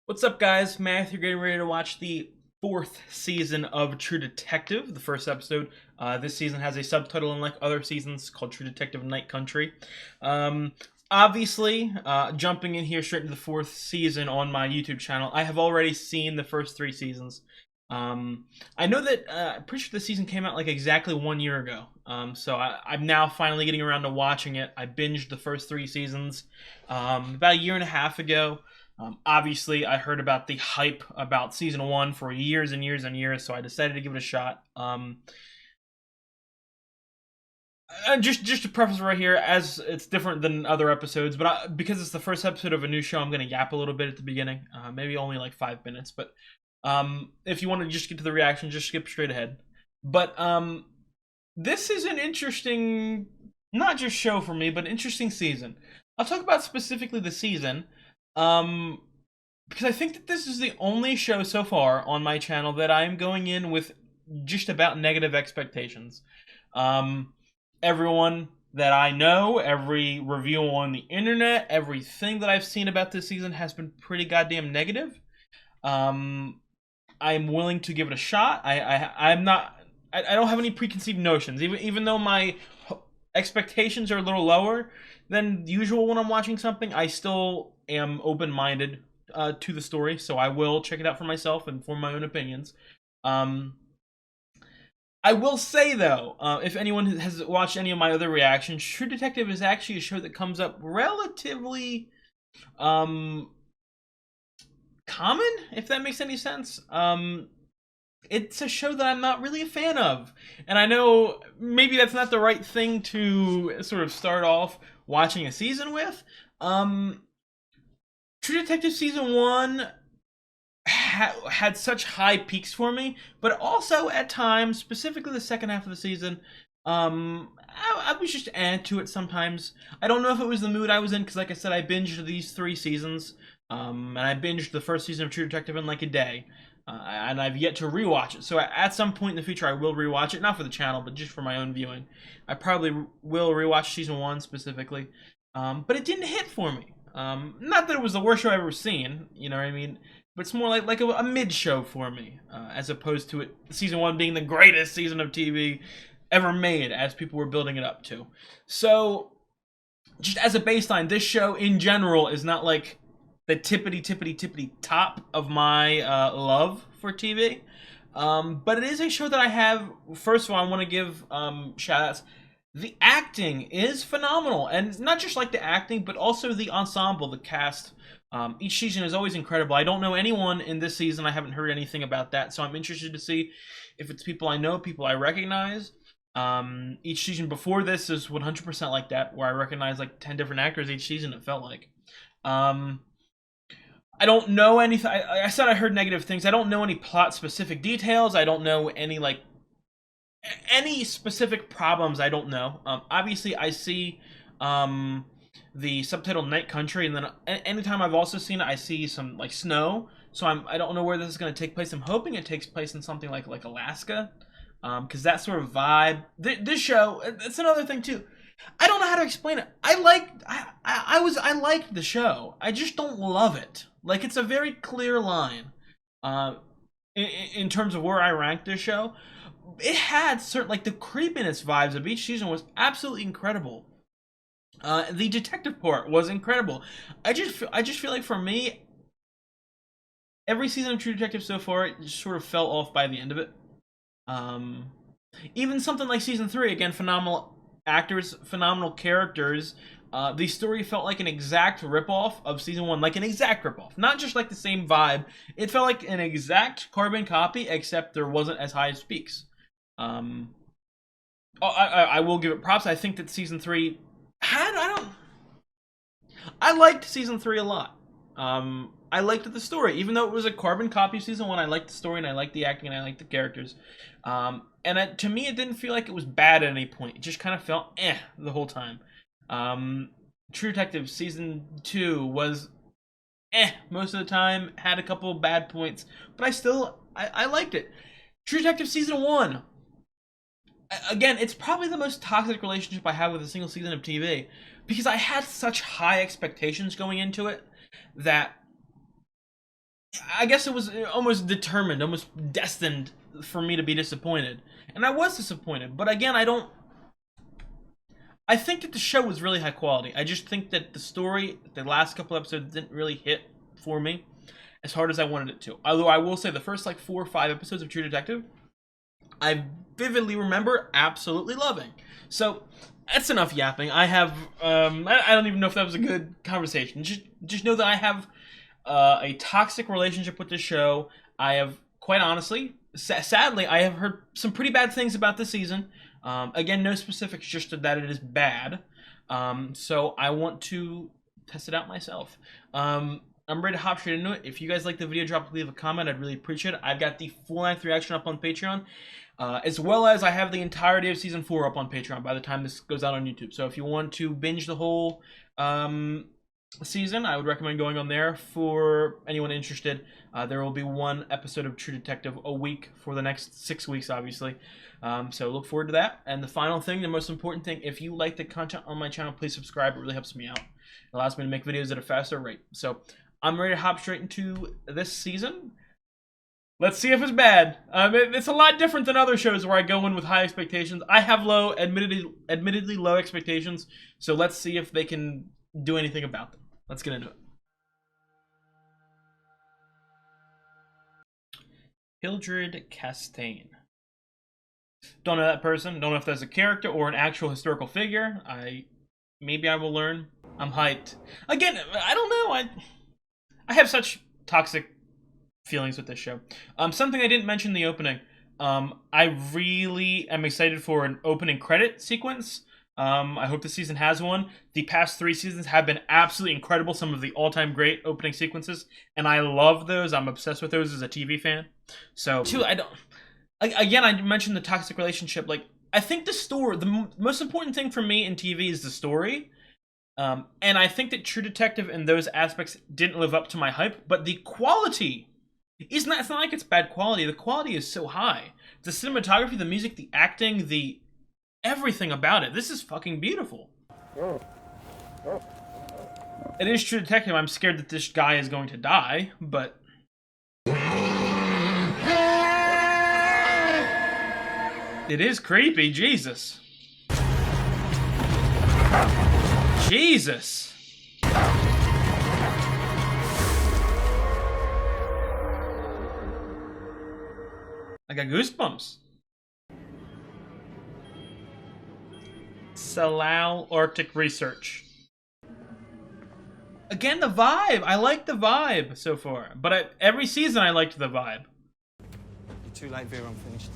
What's up, guys? Matthew, getting ready to watch the fourth season of True Detective. The first episode this season has a subtitle, unlike other seasons, called True Detective Night Country. Um, Obviously, jumping in here straight into the fourth season on my YouTube channel, I have already seen the first three seasons. I know that I'm pretty sure the season came out like exactly 1 year ago. I'm now finally getting around to watching it. I binged the first three seasons about a year and a half ago. Obviously, I heard about the hype about season one for years and years and years, so I decided to give it a shot. Just to preface right here, as it's different than other episodes, but because it's the first episode of a new show, I'm going to yap a little bit at the beginning, maybe only like 5 minutes. But if you want to just get to the reaction, just skip straight ahead. But this is an interesting, not just show for me, but interesting season. I'll talk about specifically the season. Um, because I think that this is the only show so far on my channel that I'm going in with just about negative expectations. Um, Everyone that I know, every review on the internet, everything that I've seen about this season has been pretty goddamn negative. Um, I'm willing to give it a shot. I'm not. I don't have any preconceived notions. Even though my expectations are a little lower than usual when I'm watching something, I still am open minded to the story. So I will check it out for myself and form my own opinions. Um, I will say though, if anyone has watched any of my other reactions, True Detective is actually a show that comes up relatively um, common, if that makes any sense. It's a show that I'm not really a fan of. And I know maybe that's not the right thing to sort of start off watching a season with. Um, True Detective season one had such high peaks for me, but also at times, specifically the second half of the season, I was just to it sometimes. I don't know if it was the mood I was in, because like I said, I binged these three seasons, and I binged the first season of True Detective in like a day. And I've yet to rewatch it. So at some point in the future, I will rewatch it, not for the channel, but just for my own viewing. I probably will rewatch season one specifically, but it didn't hit for me. Not that it was the worst show I've ever seen, you know what I mean? But it's more like a mid show for me, as opposed to season one being the greatest season of TV ever made, as people were building it up to. So, just as a baseline, this show in general is not like the tippity top of my love for TV. But it is a show that I have. First of all, I want to give shout outs. The acting is phenomenal, and not just like the acting, but also the ensemble, the cast. Each season is always incredible. I don't know anyone in this season. I haven't heard anything about that, so I'm interested to see if it's people I know, people I recognize. Each season before this is 100% like that, where I recognize like 10 different actors each season. It felt like. Um, I don't know anything. I said I heard negative things. I don't know any plot specific details. I don't know any like any specific problems. I don't know. Obviously, I see the subtitle Night Country, and then anytime I've also seen it, I see some like snow. So I don't know where this is going to take place. I'm hoping it takes place in something like Alaska, because that sort of vibe. This show, it's another thing too. I don't know how to explain it. I liked the show. I just don't love it. Like, it's a very clear line, uh, in terms of where I rank this show. It had certain, like, the creepiness vibes of each season was absolutely incredible. The detective part was incredible. I just feel like for me, every season of True Detective so far, it just sort of fell off by the end of it. Um, Even something like season three, again, phenomenal actors, phenomenal characters. The story felt like an exact ripoff of season one, like an exact ripoff, not just like the same vibe. It felt like an exact carbon copy, except there wasn't as high peaks. Um, I will give it props. I think that season three had I don't I liked season three a lot. I liked the story, even though it was a carbon copy of season one. I liked the story, and I liked the acting, and I liked the characters. To me, it didn't feel like it was bad at any point. It just kind of felt the whole time. Um, True Detective season two was most of the time. Had a couple of bad points, but I liked it. True Detective season one, again, it's probably the most toxic relationship I have with a single season of TV, because I had such high expectations going into it that I guess it was almost determined, almost destined for me to be disappointed. And I was disappointed, but again, I think that the show was really high quality. I just think that the story, the last couple episodes didn't really hit for me as hard as I wanted it to. Although I will say the first like 4 or 5 episodes of True Detective, I vividly remember absolutely loving. So that's enough yapping. I have I don't even know if that was a good conversation. Just know that I have a toxic relationship with this show. I have, quite honestly, sadly, I have heard some pretty bad things about this season. Again, no specifics, just that it is bad. So I want to test it out myself. I'm ready to hop straight into it. If you guys like the video, leave a comment. I'd really appreciate it. I've got the full-length reaction up on Patreon, as well as I have the entirety of Season 4 up on Patreon by the time this goes out on YouTube. So if you want to binge the whole season, I would recommend going on there. For anyone interested, there will be 1 episode of True Detective a week for the next 6 weeks, obviously. So look forward to that. And the final thing, the most important thing, if you like the content on my channel, please subscribe. It really helps me out. It allows me to make videos at a faster rate. So I'm ready to hop straight into this season. Let's see if it's bad. It's a lot different than other shows where I go in with high expectations. I have admittedly low expectations. So let's see if they can do anything about them. Let's get into it. Hildred Castaigne. Don't know that person. Don't know if that's a character or an actual historical figure. Maybe I will learn. I'm hyped. Again, I don't know. I have such toxic feelings with this show. Something I didn't mention in the opening. I really am excited for an opening credit sequence. I hope the season has one. The past 3 seasons have been absolutely incredible. Some of the all-time great opening sequences, and I love those. I'm obsessed with those as a TV fan. So, again, I mentioned the toxic relationship. Like, I think the story, the most important thing for me in TV is the story. And I think that True Detective in those aspects didn't live up to my hype, but the quality it's not like it's bad quality. The quality is so high. The cinematography, the music, the acting, the everything about it. This is fucking beautiful. It is True Detective. I'm scared that this guy is going to die, but it is creepy. Jesus. Jesus. I got goosebumps. Salal Arctic Research. Again, the vibe. I like the vibe so far. But every season I liked the vibe. You're too late, Vera. I'm finished.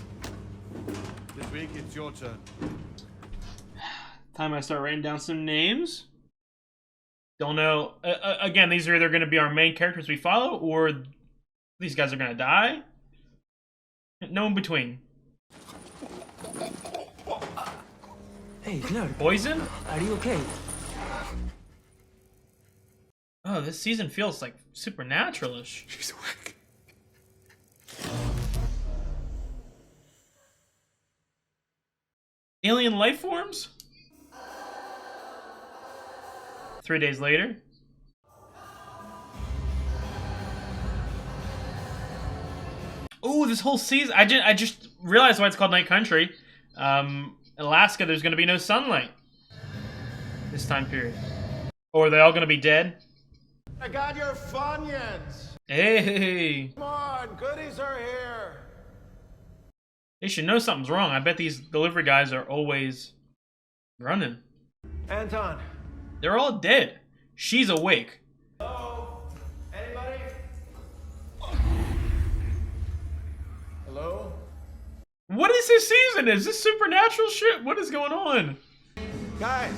This week, it's your turn. Time I start writing down some names. Don't know. Again, these are either going to be our main characters we follow, or these guys are going to die. No in between. Hey, Lord. Poison? Are you okay? Oh, this season feels like supernatural-ish. She's awake. Alien life forms? 3 days later. Oh, this whole season, I just realized why it's called Night Country. Alaska, there's going to be no sunlight this time period. Or are they all going to be dead? I got your Funyuns. Hey, Come on, goodies are here. they should know something's wrong. I bet these delivery guys are always running. Anton. They're all dead. She's awake. Hello? Anybody? Hello? What is this season? Is this supernatural shit? What is going on? Guys.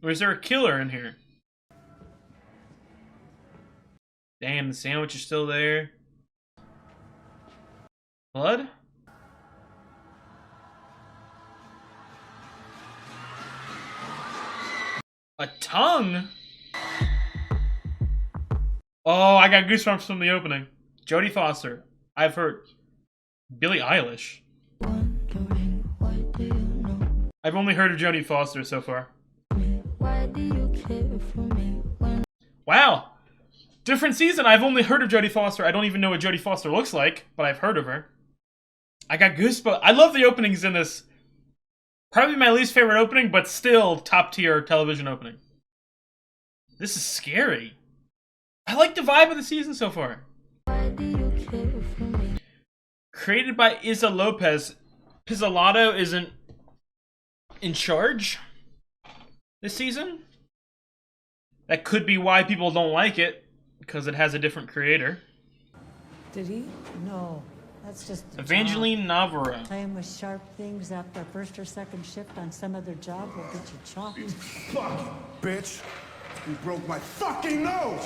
Or is there a killer in here? Damn, the sandwich is still there. Blood? A tongue? Oh, I got goosebumps from the opening. Jodie Foster. I've heard. Billie Eilish. I've only heard of Jodie Foster so far. Wow. Different season. I've only heard of Jodie Foster. I don't even know what Jodie Foster looks like, but I've heard of her. I got goosebumps. I love the openings in this. Probably my least favorite opening, but still top tier television opening. This is scary. I like the vibe of the season so far. Created by Isa Lopez. Pizzolatto isn't in charge this season. That could be why people don't like it, because it has a different creator. Did he? No. That's just a Evangeline job. Navarro. Playing with sharp things after first or second shift on some other job will get you chopped. Fuck, bitch. You broke my fucking nose!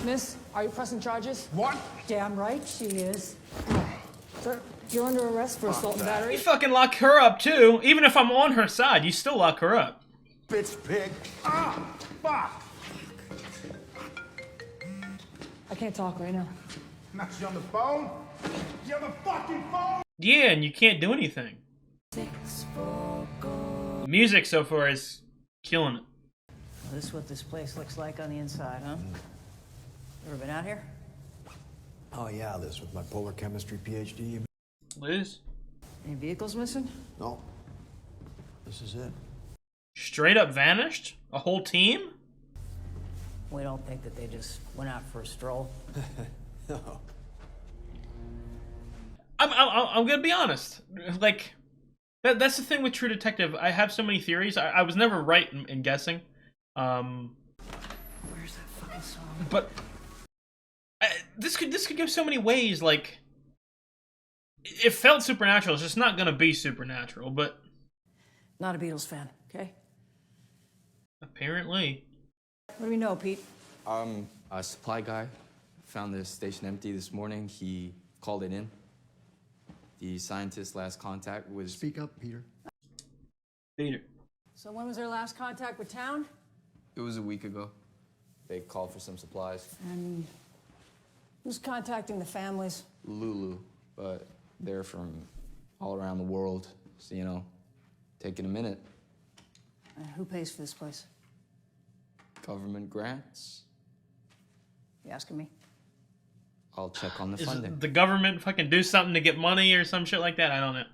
Miss, are you pressing charges? What? Damn right she is. Sir, you're under arrest for assault and You battery. fucking lock her up too. Even if I'm on her side, you still lock her up. Bitch pig. Ah! Fuck! I can't talk right now. Not you on the phone? You on the fucking phone? Yeah, and you can't do anything. The music so far is killing it. Well, this is what this place looks like on the inside, huh? Ever been out here? Oh yeah, Liz, with my polar chemistry PhD. Liz? Any vehicles missing? No, this is it. Straight up vanished? A whole team? We don't think that they just went out for a stroll. No. I'm gonna be honest. Like, that's the thing with True Detective. I have so many theories. I was never right in guessing. Where's that fucking song? But this could go so many ways. Like, it felt supernatural. It's just not gonna be supernatural. But Not a Beatles fan, okay? apparently, What do we know, Pete? A supply guy found the station empty this morning. He called it in. The scientist's last contact was... Speak up, Peter. Peter. So when was their last contact with town? It was a week ago. They called for some supplies. And who's contacting the families? Lulu, but they're from all around the world. So, you know, taking a minute. Who pays for this place? Government grants. You asking me? I'll check on the Is funding. the government fucking do something to get money or some shit like that? I don't know.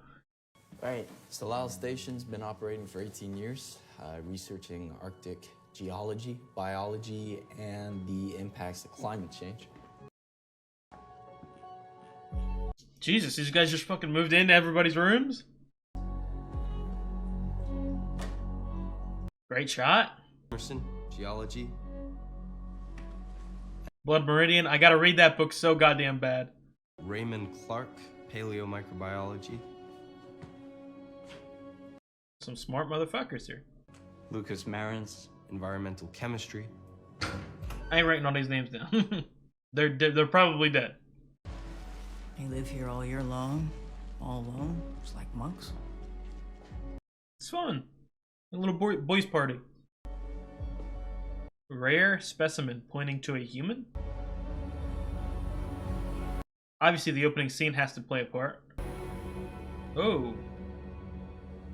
Right. Salal Station's been operating for 18 years, researching Arctic geology, biology, and the impacts of climate change. Jesus, these guys just fucking moved into everybody's rooms? Great shot. Emerson, geology. Blood Meridian. I gotta read that book so goddamn bad. Raymond Clark, paleomicrobiology. Some smart motherfuckers here. Lucas Marins, environmental chemistry. I ain't writing all these names down. They're probably dead. They live here all year long, all alone, just like monks. It's fun. A little boys party. Rare specimen pointing to a human? Obviously the opening scene has to play a part. Oh.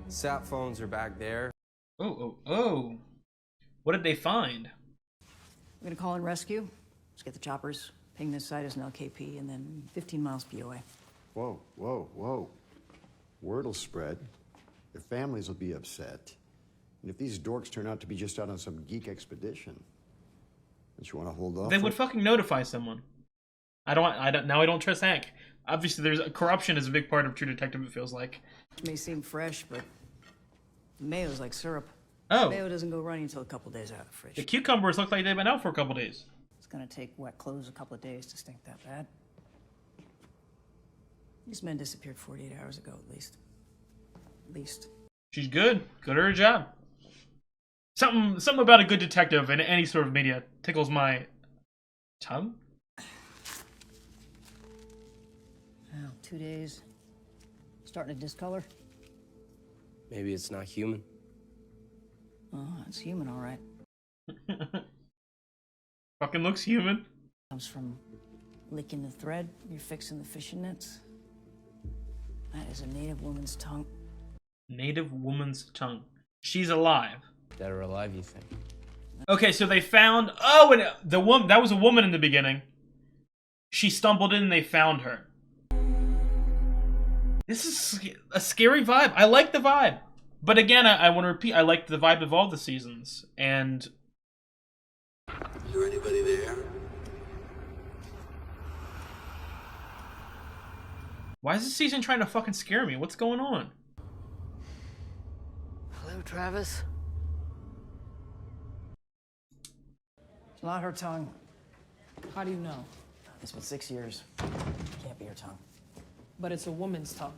Sat phones are back there. Oh. What did they find? We're gonna call in rescue. Let's get the choppers. Ping this site as an LKP, and then 15 miles POA. Whoa, whoa, whoa. Word'll spread. Their families will be upset. And if these dorks turn out to be just out on some geek expedition, don't you want to hold off? They would fucking notify someone. I don't trust Hank. Obviously corruption is a big part of True Detective, it feels like. It may seem fresh, but mayo's like syrup. Oh. Mayo doesn't go running until a couple days out of the fridge. The cucumbers look like they've been out for a couple days. It's gonna take wet clothes a couple of days to stink that bad. These men disappeared 48 hours ago, at least. At least. She's good. Good at her job. Something about a good detective in any sort of media tickles my tongue. Wow, 2 days. Starting to discolor. Maybe it's not human. Oh, it's human, all right. Fucking looks human. Comes from licking the thread. You're fixing the fishing nets. That is a native woman's tongue. Native woman's tongue. She's alive. Dead or alive, you think? Okay, so they found... Oh, and the woman... That was a woman in the beginning. She stumbled in and they found her. This is a scary vibe. I like the vibe. But again, I want to repeat, I like the vibe of all the seasons. And... Is there anybody there? Why is this season trying to fucking scare me? What's going on? Hello, Travis. It's not her tongue. How do you know? It's been 6 years. Can't be her tongue. But it's a woman's tongue.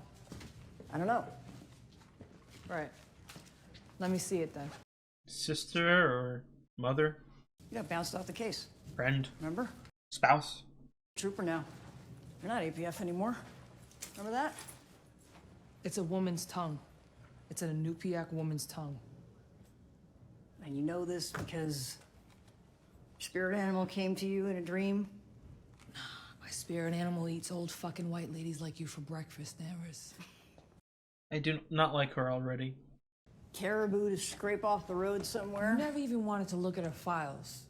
I don't know. Right. Let me see it then. Sister or mother? You got bounced off the case. Friend? Remember? Spouse? Trooper now. You're not APF anymore. Remember that? It's a woman's tongue. It's an Inupiaq woman's tongue. And you know this because your spirit animal came to you in a dream? My spirit animal eats old fucking white ladies like you for breakfast, Navers. I do not like her already. Caribou to scrape off the road somewhere? You never even wanted to look at her files.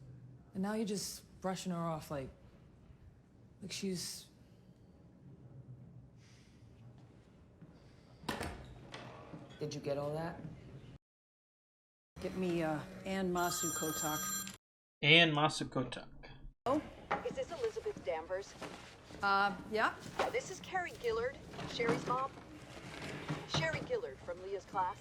And now you're just brushing her off like she's... Did you get all that? Get me, Ann Masu Kotak. Ann Masu Kotak. Oh? Is this Elizabeth Danvers? Yeah? This is Carrie Gillard, Sherry's mom. Sherry Gillard from Leah's class.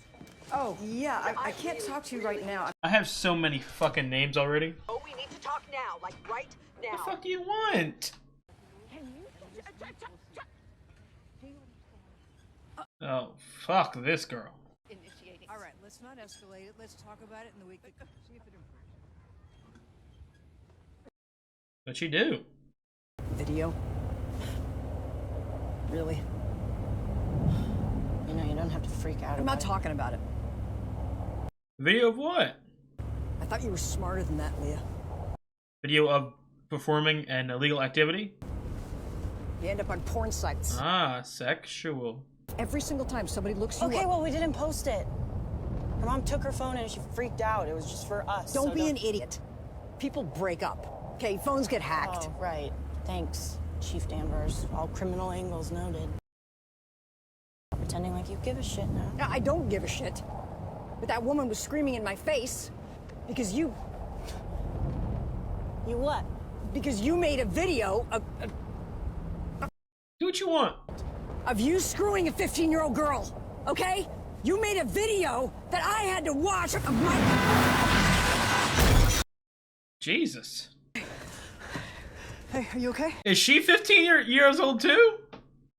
Oh, yeah, I can't talk to you right now. I have so many fucking names already. Oh, we need to talk now, like right now. What the fuck do you want? Oh, fuck this girl. All right, let's not escalate it. Let's talk about it in the week. See if it improves. What'd she do? Video? Really? You know, you don't have to freak out. I'm not talking about it. Video of what? I thought you were smarter than that, Leah. Video of performing an illegal activity? You end up on porn sites. Ah, sexual. Every single time somebody looks you Okay, up... well, we didn't post it. Her mom took her phone and she freaked out. It was just for us. Don't be an idiot. People break up. Okay, phones get hacked. Oh, right. Thanks, Chief Danvers. All criminal angles noted. Pretending like you give a shit now. No, I don't give a shit. But that woman was screaming in my face because you... You what? Because you made a video of... Do what you want. Of you screwing a 15-year-old girl, okay? You made a video that I had to watch of my... Jesus. Hey, are you okay? Is she 15 years old too? You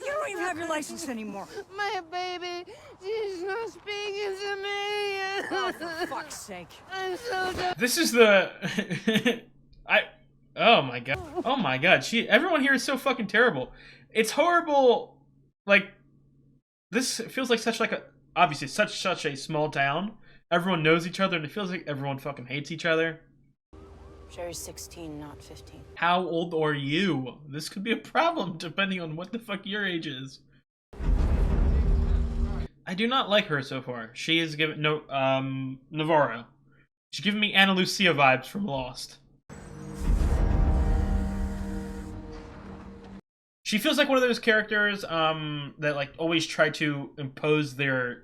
don't even have your license anymore. My baby, she's not speaking to me. Oh, for fuck's sake. I'm so done. This is the... Oh my god. Oh my god. Everyone here is so fucking terrible. It's horrible. Like, this feels like obviously such a small town. Everyone knows each other and it feels like everyone fucking hates each other. Sherry's 16, not 15. How old are you? This could be a problem depending on what the fuck your age is. I do not like her so far. She is giving Navarro. She's giving me Ana Lucia vibes from Lost. She feels like one of those characters that like always try to impose their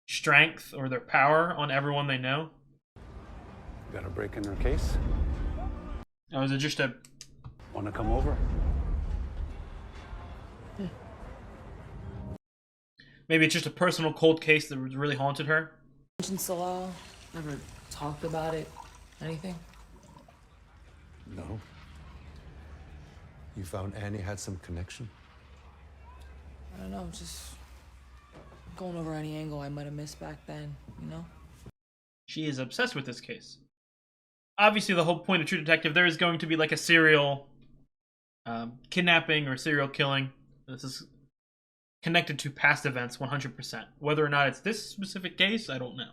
strength or their power on everyone they know. Got a break in her case? Oh, is it just a... Want to come over? Maybe it's just a personal cold case that really haunted her? Mentioned Salal? Never talked about it? Anything? No. You found Annie had some connection? I don't know, just going over any angle I might have missed back then, you know? She is obsessed with this case. Obviously, the whole point of True Detective, there is going to be like a serial kidnapping or serial killing. This is connected to past events 100%. Whether or not it's this specific case, I don't know.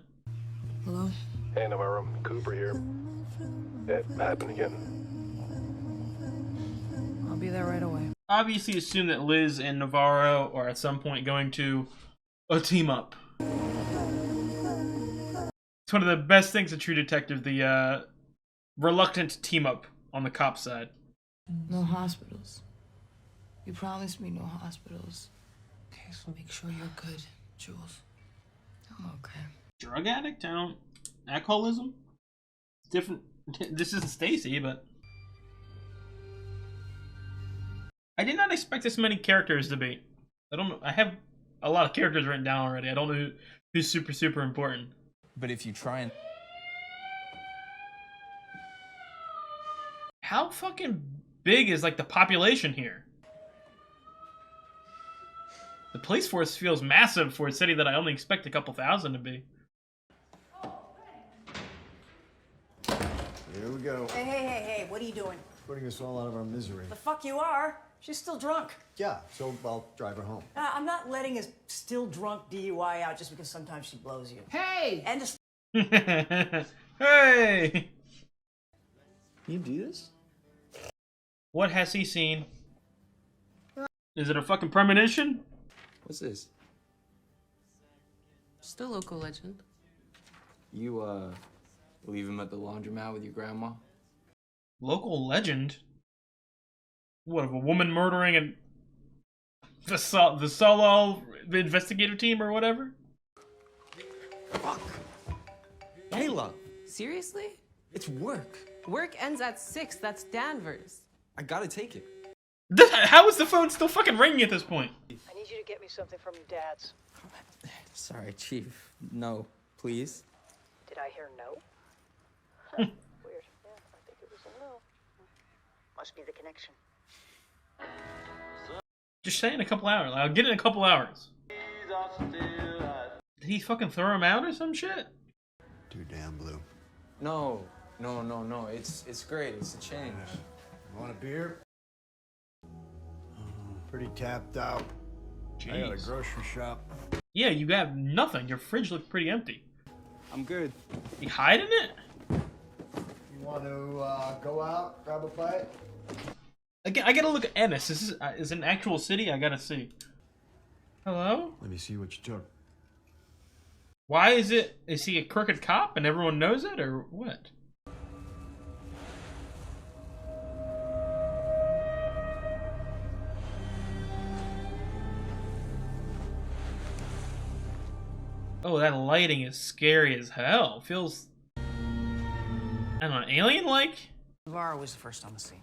Hello? Hey, Navarro. Cooper here. It happened again. I'll be there right away. Obviously, assume that Liz and Navarro are at some point going to team up. It's one of the best things in True Detective, the reluctant to team up on the cop side. No hospitals. You promised me no hospitals. Okay, so make sure you're good, Jules. I'm okay. Drug addict? I don't... Alcoholism? Different... This isn't Stacy, but... I did not expect this many characters to be. I don't know. I have a lot of characters written down already. I don't know who's super important. But if you try and... How fucking big is, like, the population here? The police force feels massive for a city that I only expect a couple thousand to be. Here we go. Hey, what are you doing? Putting us all out of our misery. The fuck you are? She's still drunk. Yeah, so I'll drive her home. I'm not letting a still drunk DUI out just because sometimes she blows you. Hey! And just Hey! You do this? What has he seen? Is it a fucking premonition? What's this? Still local legend. You, leave him at the laundromat with your grandma? Local legend? What, of a woman murdering and the solo investigator team or whatever? Fuck. Ayla, Seriously? it's work. Work ends at 6. That's Danvers. I gotta take it. How is the phone still fucking ringing at this point? I need you to get me something from your dad's. Sorry, Chief. No, please. Did I hear no? Huh, weird. Yeah, I think it was a no. Must be the connection. Just say in a couple hours. I'll get it in a couple hours. Did he fucking throw him out or some shit? Too damn blue. No. It's great. It's a change. Want a beer? Pretty tapped out. I got a Jeez. grocery shop. Yeah, you have nothing. Your fridge looks pretty empty. I'm good. You hiding it? You want to go out, grab a bite? Again, I gotta look at Ennis. Is it an actual city? I gotta see. Hello? Let me see what you took. Why is it? Is he a crooked cop and everyone knows it, or what? Oh, that lighting is scary as hell. Feels, I don't know, alien-like? Navarro was the first on the scene.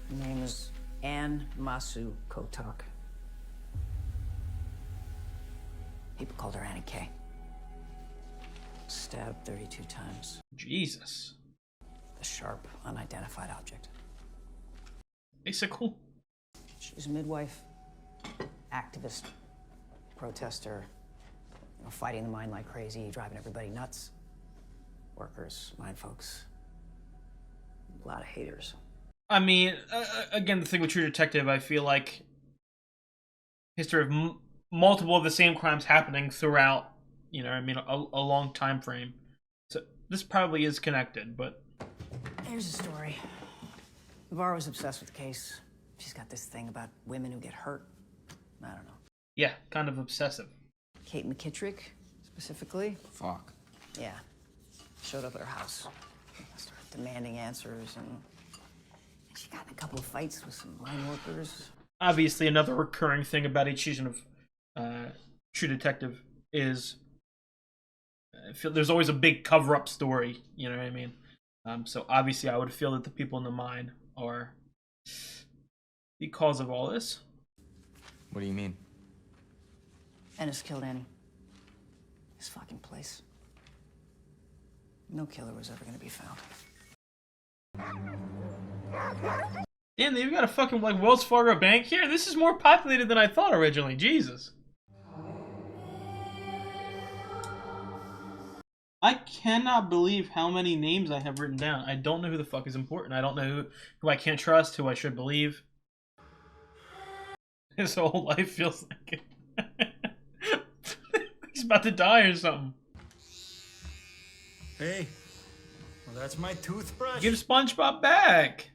Her name is Anne Masu Kotak. People called her Annie K. Stabbed 32 times. Jesus. A sharp, unidentified object. Bicycle? She's a midwife, activist, protester, fighting the mind like crazy, driving everybody nuts. Workers, mine folks. A lot of haters. I mean, again, the thing with True Detective, I feel like history of multiple of the same crimes happening throughout, you know, I mean, a long time frame. So this probably is connected, but... Here's a story. Navarro's obsessed with the case. She's got this thing about women who get hurt. I don't know. Yeah, kind of obsessive. Kate McKittrick, specifically. Fuck. Yeah. Showed up at her house. Started demanding answers, and she got in a couple of fights with some mine workers. Obviously, another recurring thing about each season of True Detective is I feel there's always a big cover-up story, you know what I mean? So obviously I would feel that the people in the mine are the cause of all this. What do you mean? Ennis killed Annie. This fucking place. No killer was ever gonna be found. Damn, they've got a fucking like Wells Fargo bank here? This is more populated than I thought originally. Jesus. I cannot believe how many names I have written down. I don't know who the fuck is important. I don't know who I can't trust, who I should believe. His whole life feels like it. He's about to die or something. Hey, well, that's my toothbrush. Give SpongeBob back.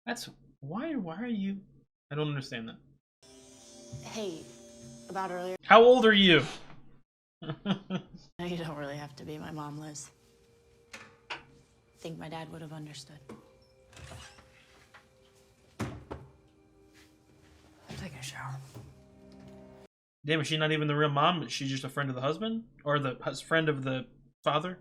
That's why are you? I don't understand that. Hey, about earlier. How old are you? No, you don't really have to be my mom, Liz. I think my dad would have understood. I'm taking a shower. Damn, is she not even the real mom? Is she just a friend of the husband? Or the friend of the father?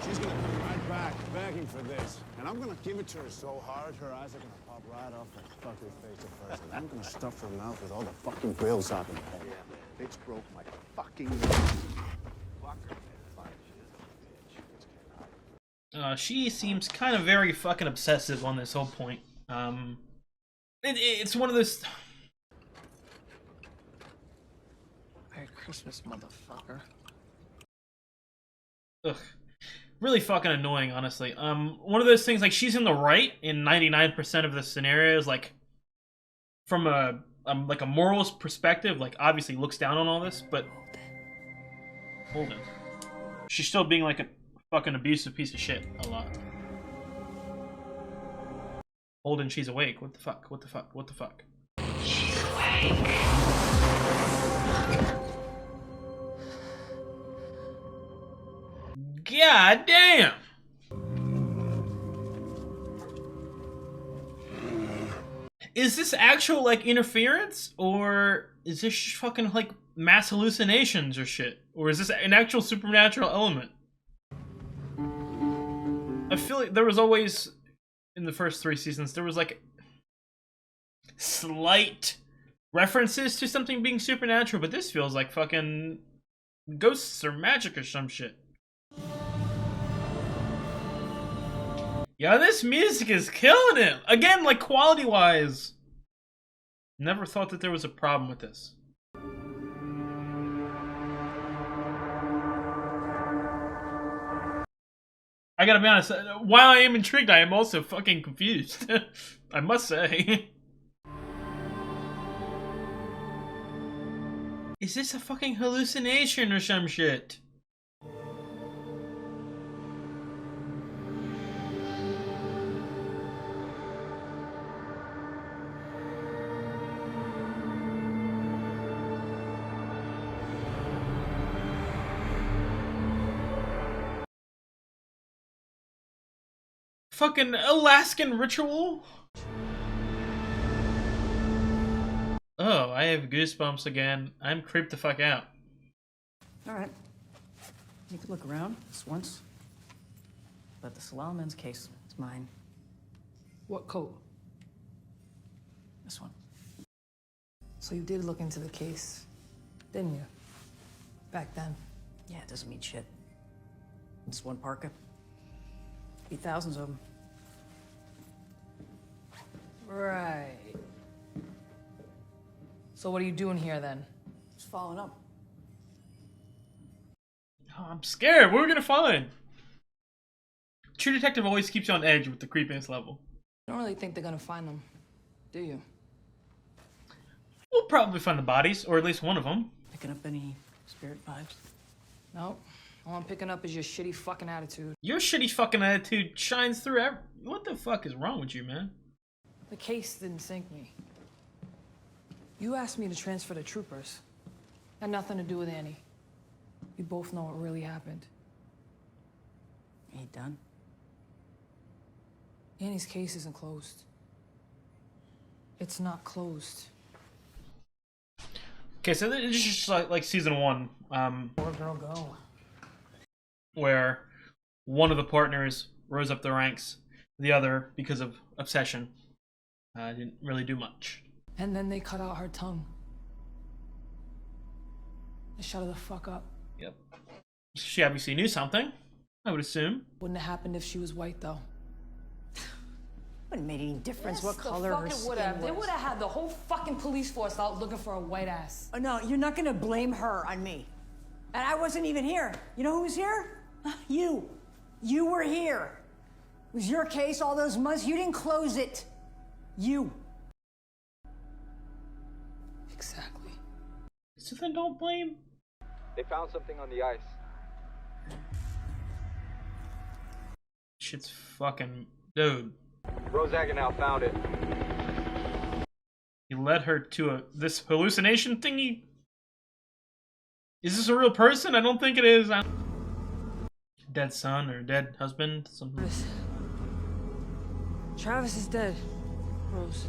She's gonna come right back, begging for this. And I'm gonna give it to her so hard, her eyes are gonna pop right off her fucking face at first. And I'm gonna stuff her mouth with all the fucking grills out in the head. Bitch broke my fucking She seems kind of very fucking obsessive on this whole point. It's one of those... Merry Christmas, motherfucker. Ugh. Really fucking annoying, honestly. One of those things, like, she's in the right in 99% of the scenarios, like, from a morals perspective, like, obviously looks down on all this, but... Holden. She's still being, like, a fucking abusive piece of shit a lot. Holden, she's awake. What the fuck? What the fuck? What the fuck? She's awake. God damn! Is this actual, like, interference? Or is this just fucking, like, mass hallucinations or shit? Or is this an actual supernatural element? I feel like there was always, in the first 3 seasons, there was, like, slight references to something being supernatural, but this feels like fucking ghosts or magic or some shit. Yeah, this music is killing it! Again, like, quality-wise. Never thought that there was a problem with this. I gotta be honest, while I am intrigued, I am also fucking confused. I must say. Is this a fucking hallucination or some shit? Fucking Alaskan ritual? Oh, I have goosebumps again. I'm creeped the fuck out. Alright. You could look around this once. But the Salal men's case is mine. What coat? This one. So you did look into the case, didn't you? Back then. Yeah, it doesn't mean shit. This one parka. Be thousands of them. Right. So what are you doing here then? Just following up. Oh, I'm scared. What are we gonna find? True Detective always keeps you on edge with the creepiness level. I don't really think they're gonna find them, do you? We'll probably find the bodies, or at least one of them. Picking up any spirit vibes? No. All I'm picking up is your shitty fucking attitude. Your shitty fucking attitude shines through what the fuck is wrong with you, man? The case didn't sink me. You asked me to transfer the troopers. Had nothing to do with Annie. We both know what really happened. Are you done? Annie's case isn't closed. It's not closed. Okay, so this is just like season 1. Poor girl, go. Where one of the partners rose up the ranks, the other, because of obsession, didn't really do much. And then they cut out her tongue. They shut her the fuck up. Yep. She obviously knew something, I would assume. Wouldn't have happened if she was white, though. Wouldn't have made any difference Yes, what color her skin would have. They was. would have had the whole fucking police force out looking for a white ass. Oh, no, you're not gonna blame her on me. And I wasn't even here. You know who was here? You. You were here. It was your case all those months. You didn't close it. You. Exactly. So then don't blame. They found something on the ice. Shit's fucking... Dude. Rose Agonal found it. He led her to this hallucination thingy. Is this a real person? I don't think it is. Dead son or dead husband, something. Travis is dead, Rose.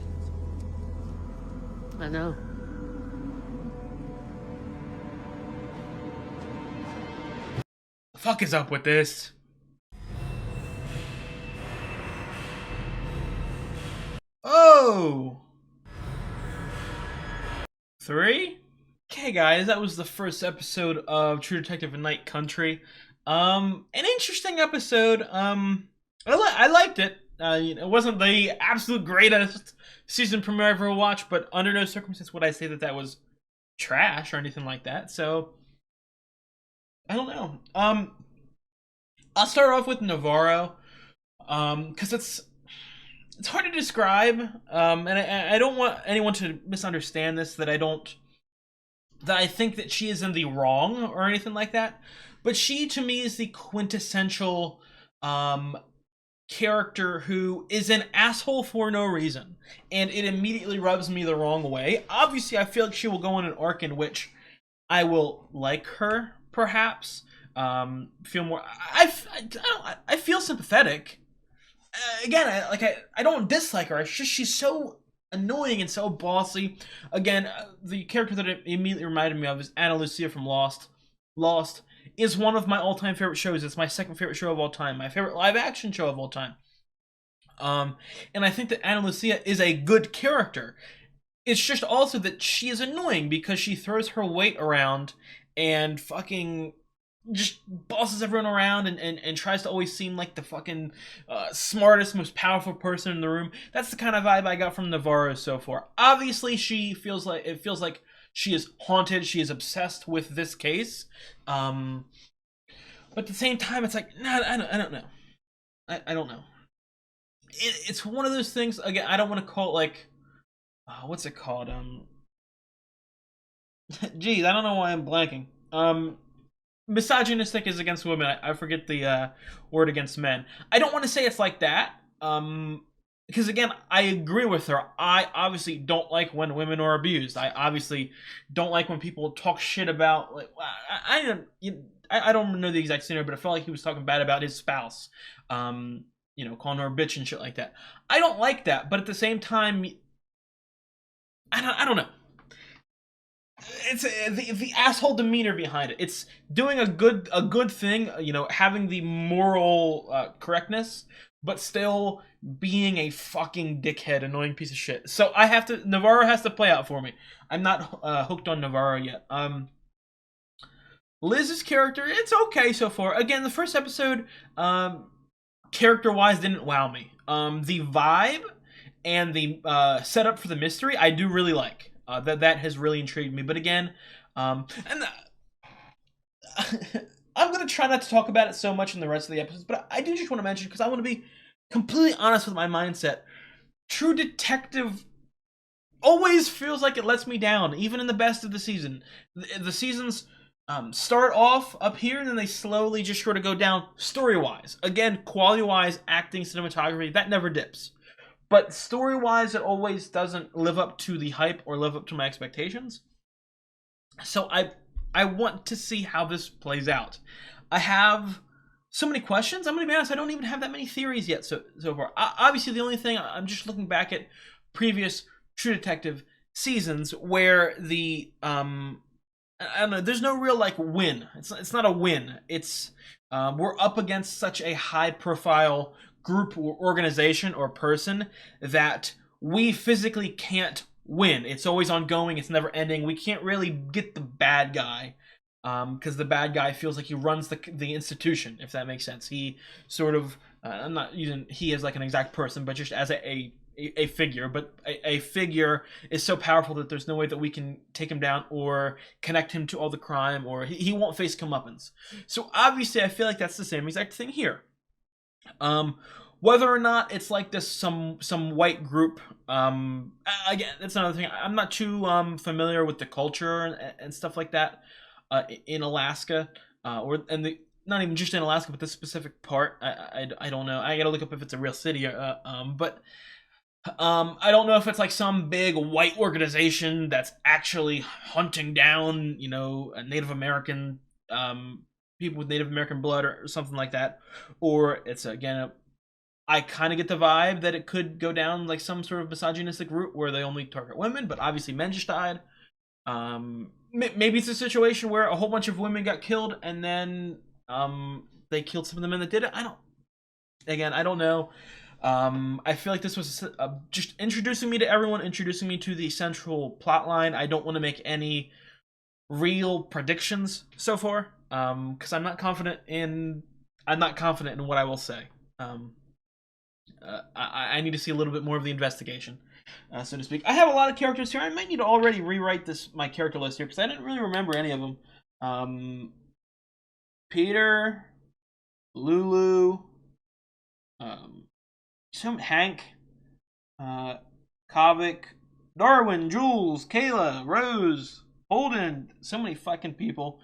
I know. The fuck is up with this? Oh! 3? Okay, guys, that was the first episode of True Detective in Night Country. An interesting episode. I liked it. It wasn't the absolute greatest season premiere I ever watched, but under no circumstance would I say that that was trash or anything like that. So I don't know. I'll start off with Navarro, because it's hard to describe, and I don't want anyone to misunderstand this, that I think that she is in the wrong or anything like that, but she to me is the quintessential character who is an asshole for no reason, and it immediately rubs me the wrong way. Obviously, I feel like she will go on an arc in which I will like her, perhaps. Feel more. I feel sympathetic. Again, I don't dislike her. It's just she's so annoying and so bossy. Again, the character that it immediately reminded me of is Ana Lucia from Lost. Lost is one of my all-time favorite shows. It's my second favorite show of all time. My favorite live-action show of all time. And I think that Ana Lucia is a good character. It's just also that she is annoying because she throws her weight around and fucking just bosses everyone around and tries to always seem like the fucking smartest, most powerful person in the room. That's the kind of vibe I got from Navarro so far. Obviously, it feels like she is haunted. She is obsessed with this case. But at the same time, it's like, nah, I don't know. I don't know. It's one of those things. Again, I don't want to call it like, what's it called? Geez, I don't know why I'm blanking. Misogynistic is against women. I forget the word against men. I don't want to say it's like that. Because again, I agree with her. I obviously don't like when women are abused. I obviously don't like when people talk shit about. Like, I don't know the exact scenario, but I felt like he was talking bad about his spouse. Calling her a bitch and shit like that. I don't like that, but at the same time, I don't know. It's the asshole demeanor behind it. It's doing a good thing, having the moral correctness, but still being a fucking dickhead, annoying piece of shit. So Navarro has to play out for me. I'm not hooked on Navarro yet. Liz's character, it's okay so far. Again, the first episode, character-wise, didn't wow me. The vibe and the setup for the mystery, I do really like. That has really intrigued me. But again, I'm going to try not to talk about it so much in the rest of the episodes, but I do just want to mention, because I want to be completely honest with my mindset, True Detective always feels like it lets me down, even in the best of the season. The seasons start off up here, and then they slowly just sort of go down story-wise. Again, quality-wise, acting, cinematography, that never dips. But story-wise, it always doesn't live up to the hype or live up to my expectations. So I want to see how this plays out. I have so many questions. I'm going to be honest, I don't even have that many theories yet so far. Obviously, the only thing, I'm just looking back at previous True Detective seasons where the, I don't know, there's no real, win. It's not a win. It's, we're up against such a high-profile group or organization or person that we physically can't win. It's always ongoing. It's never ending. We can't really get the bad guy because the bad guy feels like he runs the institution, if that makes sense. He sort of, I'm not using he as like an exact person, but just as a figure. But a figure is so powerful that there's no way that we can take him down or connect him to all the crime, or he won't face comeuppance. So obviously I feel like that's the same exact thing here. Whether or not it's like this some white group, again, that's another thing. I'm not too familiar with the culture and stuff like that in Alaska, not even just in Alaska, but this specific part. I don't know. I gotta look up if it's a real city. But I don't know if it's like some big white organization that's actually hunting down, you know, Native American people with Native American blood or something like that, or it's again, I kind of get the vibe that it could go down like some sort of misogynistic route where they only target women, but obviously men just died. Maybe it's a situation where a whole bunch of women got killed and then they killed some of the men that did it. I don't know. I feel like this was just introducing me to everyone, introducing me to the central plot line. I don't want to make any real predictions so far, because I'm not confident in what I will say. I need to see a little bit more of the investigation, so to speak. I have a lot of characters here. I might need to already rewrite my character list here because I didn't really remember any of them. Peter, Lulu, Hank, Kavik, Darwin, Jules, Kayla, Rose, Holden, so many fucking people.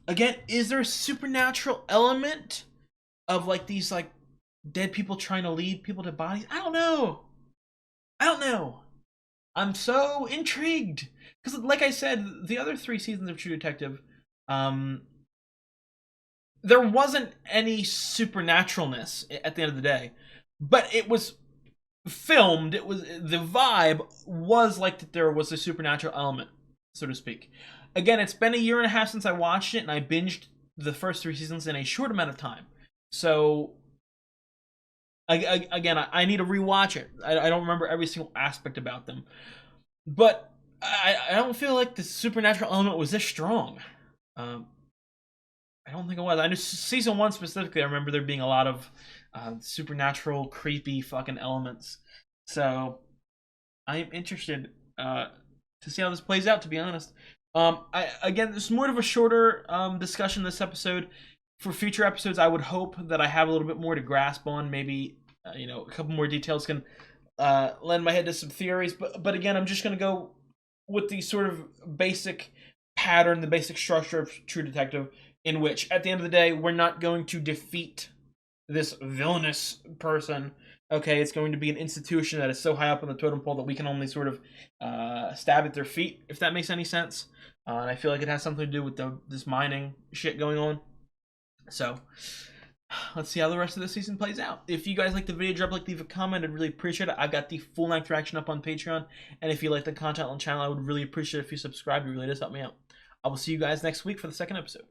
Again, is there a supernatural element of like these like dead people trying to lead people to bodies? I don't know. I'm so intrigued because, like I said, the other 3 seasons of True Detective, there wasn't any supernaturalness at the end of the day, but it was filmed. The vibe was like that there was a supernatural element, so to speak. Again, it's been a year and a half since I watched it, and I binged the first 3 seasons in a short amount of time. So, again, I need to rewatch it. I don't remember every single aspect about them, but I don't feel like the supernatural element was this strong. I don't think it was. I know season 1 specifically, I remember there being a lot of supernatural, creepy fucking elements. So, I am interested to see how this plays out, to be honest. Again, this is more of a shorter discussion this episode. For future episodes, I would hope that I have a little bit more to grasp on. Maybe, a couple more details can lend my head to some theories. But again, I'm just going to go with the sort of basic pattern, the basic structure of True Detective, in which, at the end of the day, we're not going to defeat this villainous person. Okay, it's going to be an institution that is so high up on the totem pole that we can only sort of stab at their feet, if that makes any sense. And I feel like it has something to do with this mining shit going on. So, let's see how the rest of the season plays out. If you guys like the video, leave a comment. I'd really appreciate it. I've got the full length reaction up on Patreon. And if you like the content on the channel, I would really appreciate it if you subscribe. It really does help me out. I will see you guys next week for the second episode.